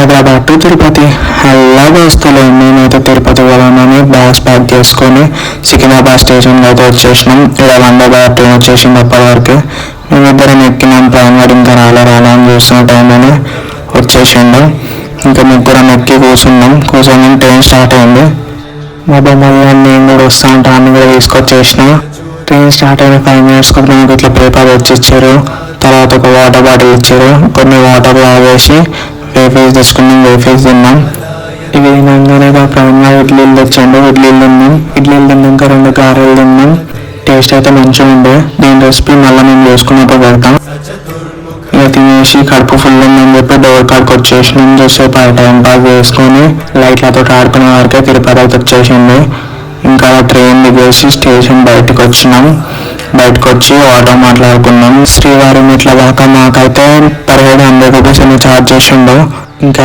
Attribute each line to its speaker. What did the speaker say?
Speaker 1: Hyderabad to Tirupati. Hello దోస్తులు, మేమైతే తిరుపతి వెళ్ళామని బ్యాగ్స్ ప్యాక్ చేసుకొని సికింద్రాబాద్ స్టేషన్కి అయితే వచ్చేసినాం. ఇక్కడ వండర్బాద్ ట్రైన్ వచ్చేసింది అప్పటి వరకు. మేమిద్దరం ఎక్కినాం. ట్రైన్ వాడు ఇంకా రాలా అని చూస్తున్న టైంలోనే వచ్చేసిండు. ఇంకా ముగ్గురం ఎక్కి కూర్చొని ట్రైన్ స్టార్ట్ అయింది. మా బొమ్మలు నేను కూడా వస్తా ఉంటా అన్ని కూడా తీసుకొచ్చేసిన. ట్రైన్ స్టార్ట్ అయిన 5 minutesకి మనకు ఇట్లా పేపర్ వచ్చి ఇచ్చారు. తర్వాత ఒక వాటర్ బాటిల్ ఇచ్చారు. కొన్ని వాటర్ తాగేసి వేఫీస్ తెచ్చుకున్నాం. వేఫీస్ తిన్నాం. ఇవి తినగానే ప్రవీణ్ ఇడ్లీలు తెచ్చాడు. ఇడ్లీలు తిన్నాక 2 గారెలు తిన్నాం. టేస్ట్ అయితే మంచిగా ఉండే. దీని రెసిపీ మళ్ళీ మేము చేసుకున్నప్పుడు పెడతాం. ఇక తినేసి కడుపు ఫుల్ ఉందని చెప్పి డోర్ కాడికి వచ్చేసినాం. చూసేపు టైం పాస్ చేసుకొని లైట్లతో ఆడుకునే వరకే తిరుపతి అయితే వచ్చేసింది. ఇంకా ట్రైన్ దిగేసి స్టేషన్ బయటకు వచ్చి ఆటో మాట్లాడుకున్నాం. శ్రీవారి మెట్ల దాకా మాకైతే per head 100 rupees ఛార్జ్ చేసిండు. ఇంకా